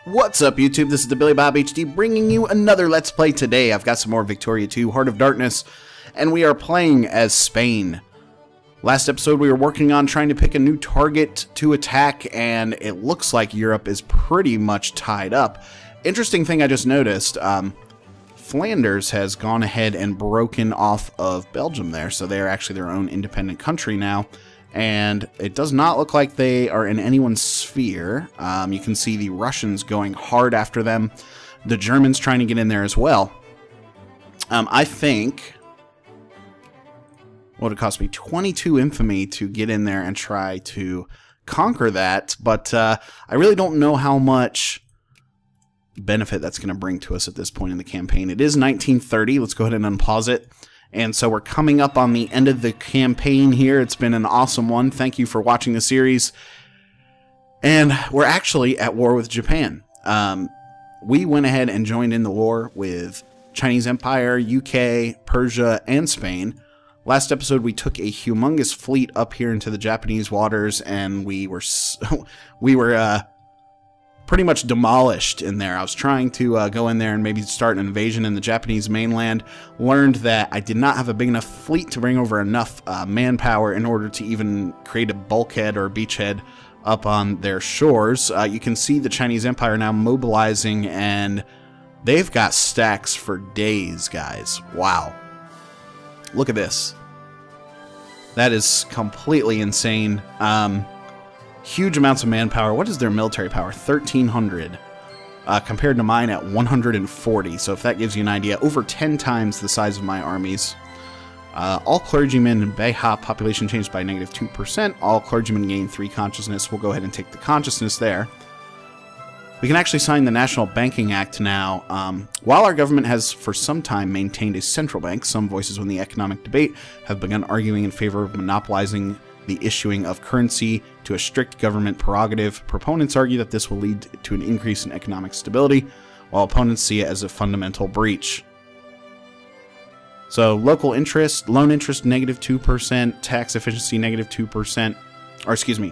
What's up, YouTube? This is TheBillyBobHD bringing you another Let's Play today. I've got some more Victoria 2 Heart of Darkness, and we are playing as Spain. Last episode, we were working on trying to pick a new target to attack, and it looks like Europe is pretty much tied up. Interesting thing I just noticed, Flanders has gone ahead and broken off of Belgium there, so they are actually their own independent country now. And it does not look like they are in anyone's sphere. You can see the Russians going hard after them. The Germans trying to get in there as well. I think... what would it cost me? 22 infamy to get in there and try to conquer that. But I really don't know how much benefit that's going to bring to us at this point in the campaign. It is 1930. Let's go ahead and unpause it. And so we're coming up on the end of the campaign here. It's been an awesome one. Thank you for watching the series. And we're actually at war with Japan. We went ahead and joined in the war with Chinese Empire, UK, Persia, and Spain. Last episode, we took a humongous fleet up here into the Japanese waters, and we were pretty much demolished in there. I was trying to go in there and maybe start an invasion in the Japanese mainland. Learned that I did not have a big enough fleet to bring over enough manpower in order to even create a bulkhead or a beachhead up on their shores. You can see the Chinese Empire now mobilizing, and they've got stacks for days, guys. Wow. Look at this. That is completely insane. Huge amounts of manpower. What is their military power? 1,300 compared to mine at 140. So if that gives you an idea, over 10 times the size of my armies. All clergymen in Beja population changed by -2%. All clergymen gain 3 consciousness. We'll go ahead and take the consciousness there. We can actually sign the National Banking Act now. While our government has for some time maintained a central bank, some voices in the economic debate have begun arguing in favor of monopolizing the issuing of currency to a strict government prerogative. Proponents argue that this will lead to an increase in economic stability, while opponents see it as a fundamental breach. So local interest, loan interest -2%, tax efficiency -2%, or excuse me.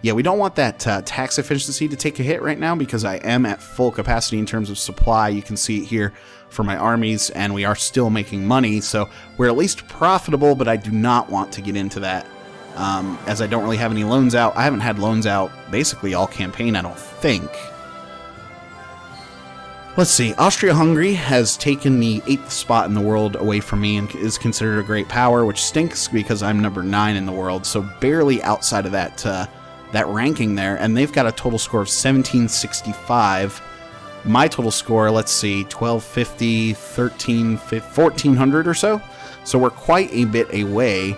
Yeah, we don't want that tax efficiency to take a hit right now because I am at full capacity in terms of supply. You can see it here for my armies, and we are still making money, so we're at least profitable, but I do not want to get into that as I don't really have any loans out. I haven't had loans out basically all campaign, I don't think. Let's see. Austria-Hungary has taken the 8th spot in the world away from me and is considered a great power, which stinks because I'm number 9 in the world, so barely outside of that ranking there, and they've got a total score of 1765. My total score, let's see, 1250, 1400 or so. So we're quite a bit away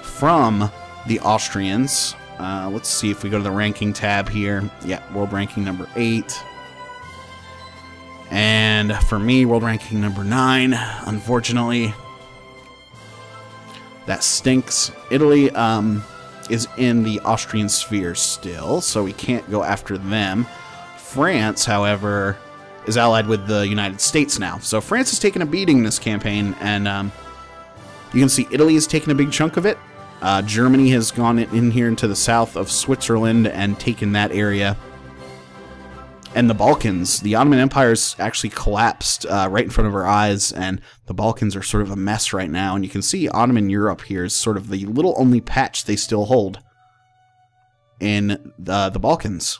from the Austrians. Let's see if we go to the ranking tab here. Yeah, world ranking number 8. And for me, world ranking number 9, unfortunately. That stinks. Italy, is in the Austrian sphere still, so we can't go after them. France, however, is allied with the United States now. So France has taken a beating this campaign, and you can see Italy has taken a big chunk of it. Germany has gone in here into the south of Switzerland and taken that area. And the Balkans, the Ottoman Empire's actually collapsed right in front of our eyes, and the Balkans are sort of a mess right now. And you can see Ottoman Europe here is sort of the little only patch they still hold in the Balkans.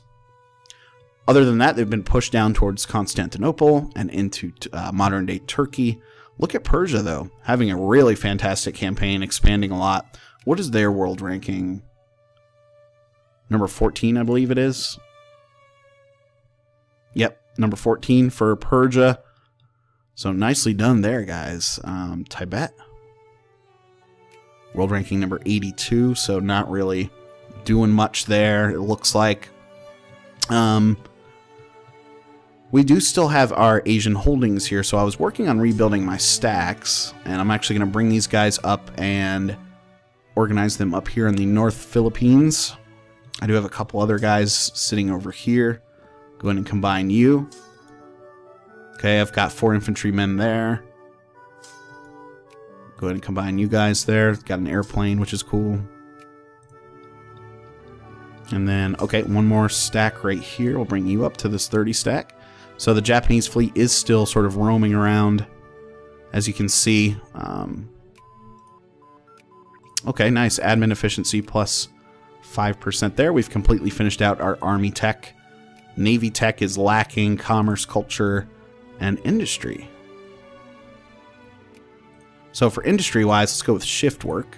Other than that, they've been pushed down towards Constantinople and into modern-day Turkey. Look at Persia, though, having a really fantastic campaign, expanding a lot. What is their world ranking? Number 14, I believe it is. Yep, number 14 for Persia. So nicely done there, guys. Tibet. World ranking number 82, so not really doing much there, it looks like. We do still have our Asian holdings here, so I was working on rebuilding my stacks, and I'm actually going to bring these guys up and organize them up here in the North Philippines. I do have a couple other guys sitting over here. Go ahead and combine you. Okay, I've got 4 infantrymen there. Go ahead and combine you guys there. Got an airplane, which is cool. And then, okay, one more stack right here. We'll bring you up to this 30 stack. So the Japanese fleet is still sort of roaming around, as you can see. Okay, nice. Admin efficiency plus 5% there. We've completely finished out our Army tech. Navy tech is lacking commerce, culture, and industry. So for industry-wise, let's go with shift work.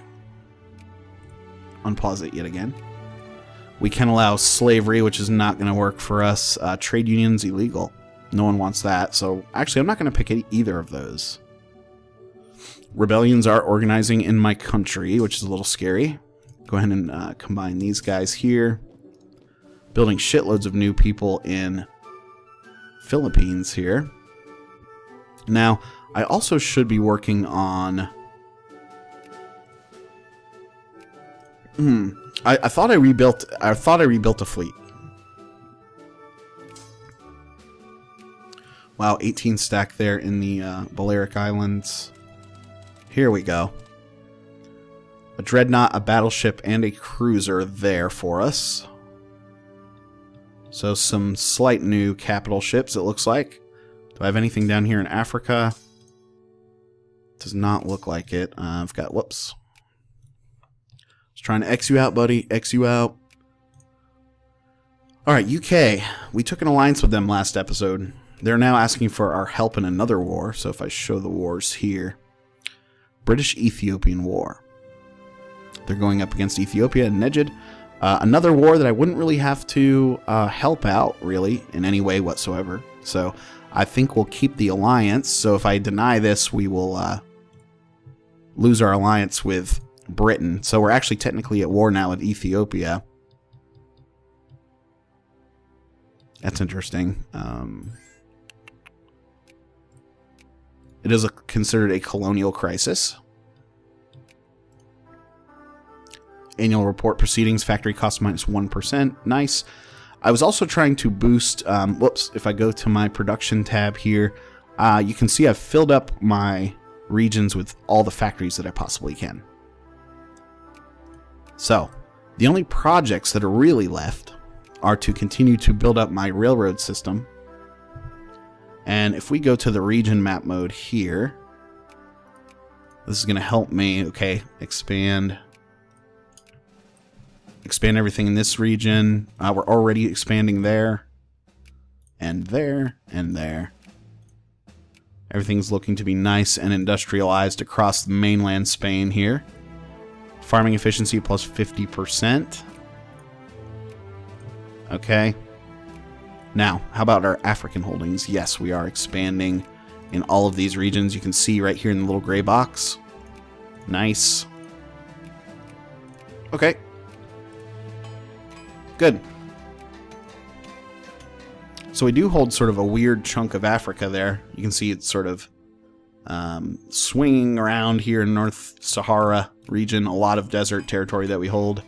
Unpause it yet again. We can allow slavery, which is not going to work for us. Trade unions, illegal. No one wants that. So actually, I'm not going to pick either of those. Rebellions are organizing in my country, which is a little scary. Go ahead and combine these guys here. Building shitloads of new people in Philippines here. Now, I also should be working on... I thought I rebuilt a fleet. Wow, 18 stack there in the Balearic Islands. Here we go. A dreadnought, a battleship, and a cruiser there for us. So some slight new capital ships, it looks like. Do I have anything down here in Africa? Does not look like it. I've got, whoops. Just trying to X you out, buddy. X you out. Alright, UK. We took an alliance with them last episode. They're now asking for our help in another war. So if I show the wars here. British-Ethiopian War. They're going up against Ethiopia and Neged. Another war that I wouldn't really have to help out, really, in any way whatsoever. So I think we'll keep the alliance. So if I deny this, we will lose our alliance with Britain. So we're actually technically at war now with Ethiopia. That's interesting. It is considered a colonial crisis. Annual report proceedings, factory cost minus 1%. Nice. I was also trying to boost, whoops, if I go to my production tab here, you can see I've filled up my regions with all the factories that I possibly can. So, the only projects that are really left are to continue to build up my railroad system. And if we go to the region map mode here, this is going to help me, okay, expand everything in this region. We're already expanding there, and there, and there. Everything's looking to be nice and industrialized across the mainland Spain here. Farming efficiency plus 50%. Okay. Now, how about our African holdings? Yes, we are expanding in all of these regions. You can see right here in the little gray box. Nice. Okay. Good. So we do hold sort of a weird chunk of Africa there. You can see it's sort of swinging around here in North Sahara region. A lot of desert territory that we hold.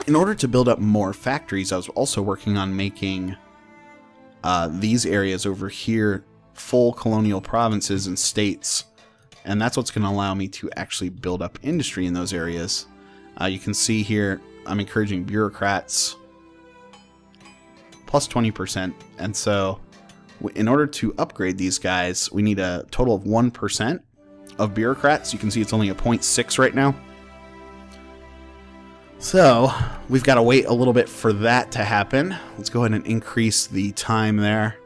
In order to build up more factories, I was also working on making these areas over here full colonial provinces and states. And that's what's going to allow me to actually build up industry in those areas. You can see here, I'm encouraging bureaucrats plus 20%. And so in order to upgrade these guys, we need a total of 1% of bureaucrats. You can see it's only a 0.6 right now. So we've got to wait a little bit for that to happen. Let's go ahead and increase the time there.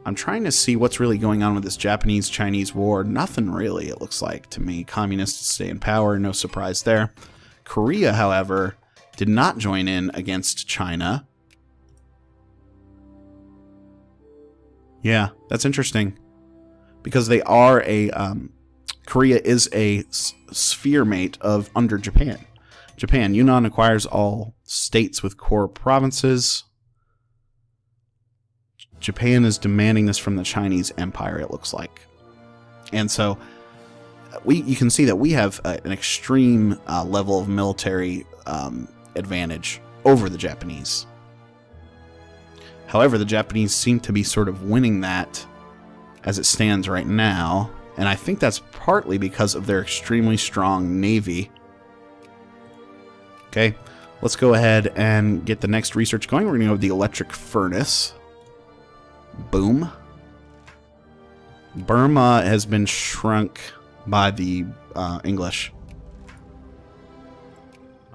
I'm trying to see what's really going on with this Japanese-Chinese war. Nothing really, it looks like to me. Communists stay in power, no surprise there. Korea, however, did not join in against China. Yeah, that's interesting. Because they are a... Korea is a sphere mate of under Japan. Japan, Yunnan acquires all states with core provinces. Japan is demanding this from the Chinese Empire, it looks like. And so you can see that we have an extreme level of military advantage over the Japanese. However, the Japanese seem to be sort of winning that as it stands right now. And I think that's partly because of their extremely strong navy. Okay, Let's go ahead and get the next research going. We're going to go with the electric furnace. Boom. Burma has been shrunk by the English.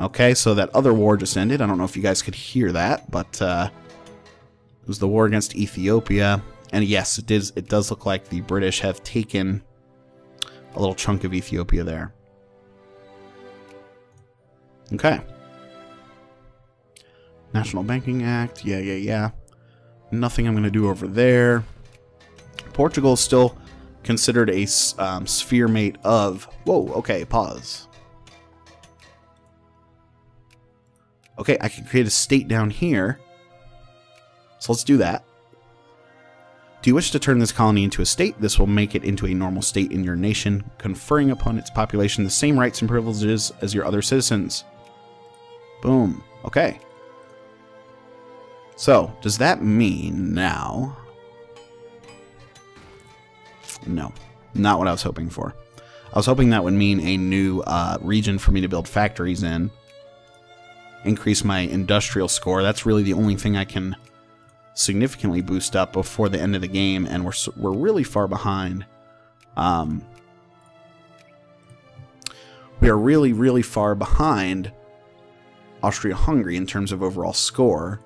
Okay, so that other war just ended. I don't know if you guys could hear that, but it was the war against Ethiopia. And yes, it does look like the British have taken a little chunk of Ethiopia there. Okay. National Banking Act. Yeah. Nothing I'm going to do over there. Portugal is still considered a sphere mate of... Whoa, okay, pause. Okay, I can create a state down here. So let's do that. Do you wish to turn this colony into a state? This will make it into a normal state in your nation, conferring upon its population the same rights and privileges as your other citizens. Boom. Okay. So, does that mean now... No, not what I was hoping for. I was hoping that would mean a new region for me to build factories in. Increase my industrial score. That's really the only thing I can significantly boost up before the end of the game, and we're really far behind. We are really far behind Austria-Hungary in terms of overall score.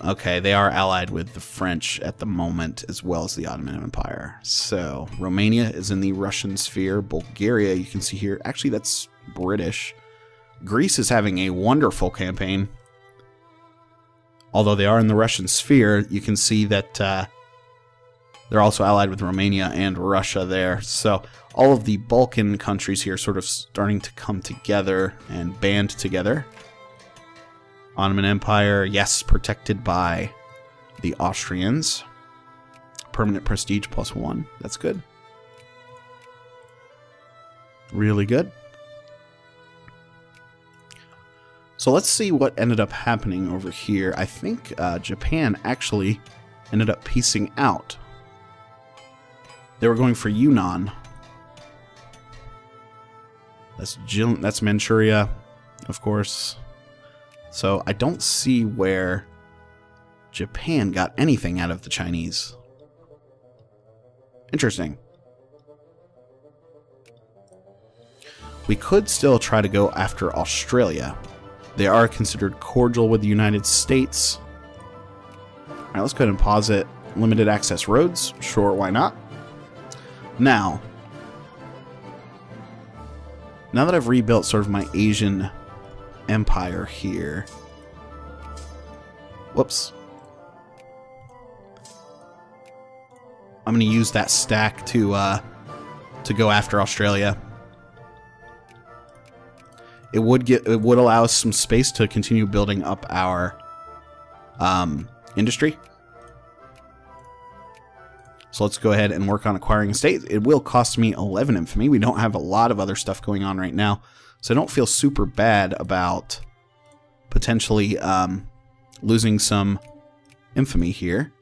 Okay, they are allied with the French at the moment, as well as the Ottoman Empire. So, Romania is in the Russian sphere. Bulgaria, you can see here, actually that's British. Greece is having a wonderful campaign. Although they are in the Russian sphere, you can see that they're also allied with Romania and Russia there. So, all of the Balkan countries here sort of starting to come together and band together. Ottoman Empire, yes, protected by the Austrians. Permanent prestige +1. That's good. Really good. So let's see what ended up happening over here. I think Japan actually ended up piecing out. They were going for Yunnan. That's Manchuria, of course. So I don't see where Japan got anything out of the Chinese. Interesting. We could still try to go after Australia. They are considered cordial with the United States. Alright, let's go ahead and pause it. Limited access roads. Sure, why not? Now that I've rebuilt sort of my Asian empire here. Whoops. I'm going to use that stack to go after Australia. It would allow us some space to continue building up our industry. So let's go ahead and work on acquiring a state. It will cost me 11 infamy. We don't have a lot of other stuff going on right now, so I don't feel super bad about potentially losing some infamy here.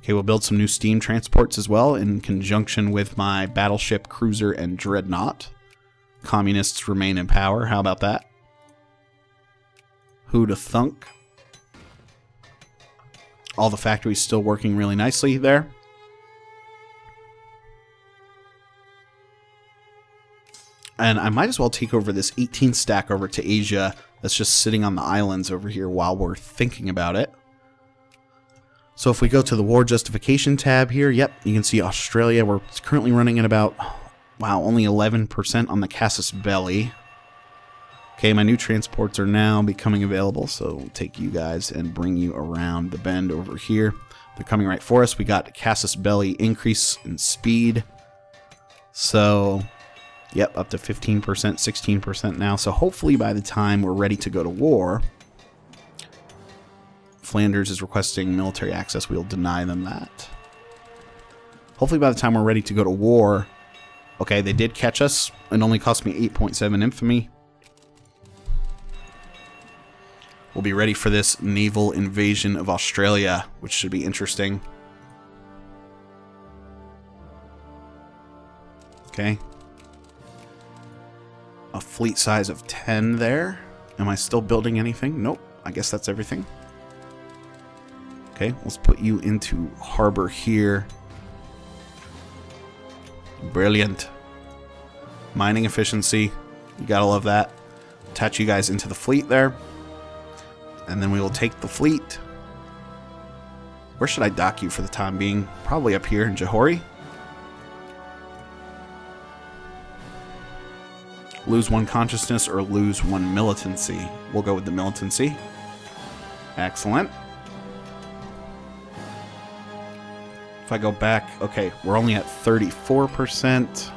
Okay, we'll build some new steam transports as well in conjunction with my battleship, cruiser, and dreadnought. Communists remain in power. How about that? Who'da thunk? All the factories still working really nicely there. And I might as well take over this 18 stack over to Asia that's just sitting on the islands over here while we're thinking about it. So if we go to the war justification tab here, yep, you can see Australia. We're currently running at about, wow, only 11% on the Casus Belli. Okay, my new transports are now becoming available, so we'll take you guys and bring you around the bend over here. They're coming right for us. We got Casus Belli increase in speed. So, yep, up to 15%, 16% now. So hopefully by the time we're ready to go to war, Flanders is requesting military access. We'll deny them that. Hopefully by the time we're ready to go to war, okay, they did catch us. It only cost me 8.7 infamy. We'll be ready for this naval invasion of Australia, which should be interesting. Okay. A fleet size of 10 there. Am I still building anything? Nope. I guess that's everything. Okay, let's put you into harbor here. Brilliant. Mining efficiency. You gotta love that. Attach you guys into the fleet there. And then we will take the fleet. Where should I dock you for the time being? Probably up here in Johori. Lose 1 consciousness or lose 1 militancy. We'll go with the militancy. Excellent. If I go back, okay, we're only at 34%.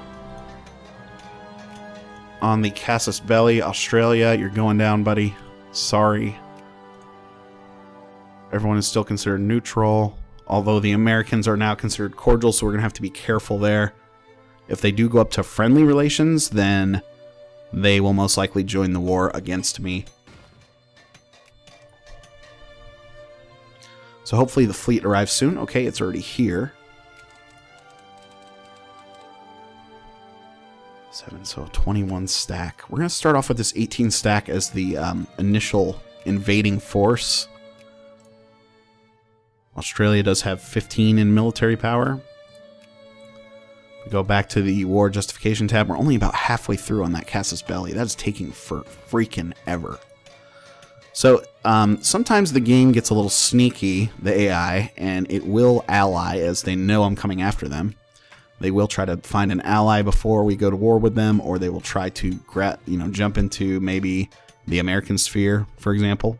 On the Casus Belli, Australia, you're going down, buddy. Sorry. Everyone is still considered neutral, although the Americans are now considered cordial, so we're going to have to be careful there. If they do go up to friendly relations, then they will most likely join the war against me. So hopefully the fleet arrives soon. Okay, it's already here. 7, so 21 stack. We're going to start off with this 18 stack as the initial invading force. Australia does have 15 in military power. We go back to the war justification tab. We're only about halfway through on that Casus Belli. That is taking for freaking ever. So sometimes the game gets a little sneaky, the AI, and it will ally as they know I'm coming after them. They will try to find an ally before we go to war with them, or they will try to jump into maybe the American sphere, for example.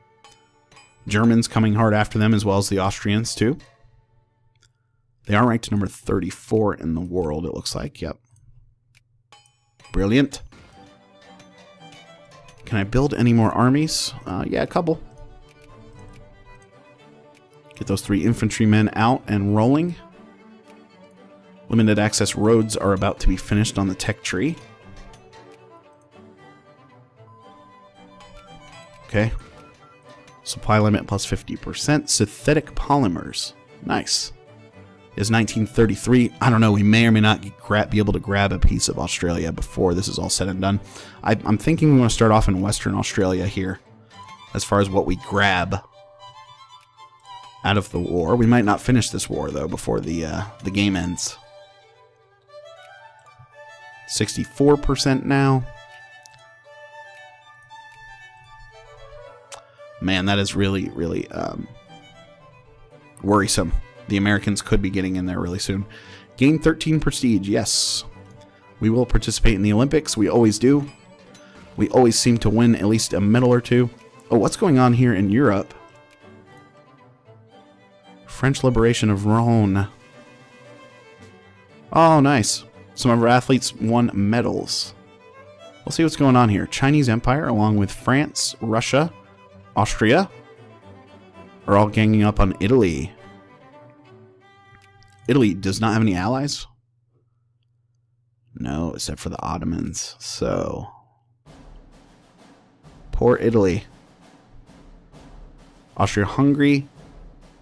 Germans coming hard after them, as well as the Austrians too. They are ranked number 34 in the world, it looks like. Yep. Brilliant. Can I build any more armies? Yeah, a couple. Get those 3 infantrymen out and rolling. Limited access roads are about to be finished on the tech tree. Okay. Supply limit plus 50%. Synthetic polymers. Nice. Is 1933. I don't know. We may or may not be able to grab a piece of Australia before this is all said and done. I'm thinking we want to start off in Western Australia here. As far as what we grab out of the war. We might not finish this war, though, before the game ends. 64% now. Man, that is really, really worrisome. The Americans could be getting in there really soon. Gain 13 prestige, yes. We will participate in the Olympics. We always do. We always seem to win at least a medal or two. Oh, what's going on here in Europe? French liberation of Rhone. Oh, nice. Some of our athletes won medals. We'll see what's going on here. Chinese Empire, along with France, Russia, Austria, are all ganging up on Italy. Italy does not have any allies? No, except for the Ottomans. So, poor Italy. Austria-Hungary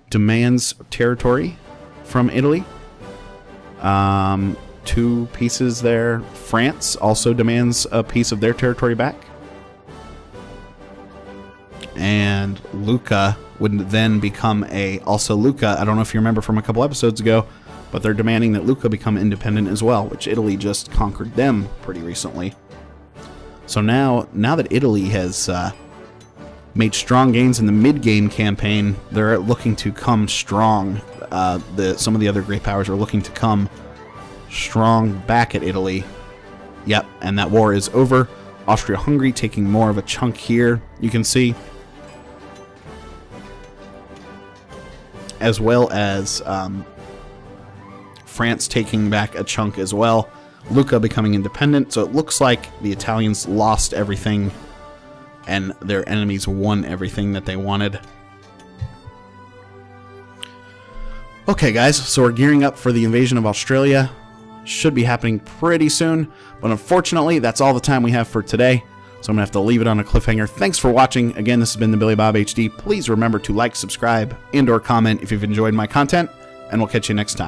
demands territory from Italy. 2 pieces there. France also demands a piece of their territory back. And Lucca would then become also Lucca, I don't know if you remember from a couple episodes ago, but they're demanding that Lucca become independent as well, which Italy just conquered them pretty recently. So now that Italy has made strong gains in the mid-game campaign, they're looking to come strong. Some of the other great powers are looking to come strong back at Italy. Yep, and that war is over. Austria-Hungary taking more of a chunk here, you can see. As well as France taking back a chunk as well. Lucca becoming independent, so it looks like the Italians lost everything and their enemies won everything that they wanted. Okay guys, so we're gearing up for the invasion of Australia. Should be happening pretty soon, but unfortunately that's all the time we have for today. So I'm going to have to leave it on a cliffhanger. Thanks for watching. Again, this has been TheBillyBobHD. Please remember to like, subscribe, and or comment if you've enjoyed my content, and we'll catch you next time.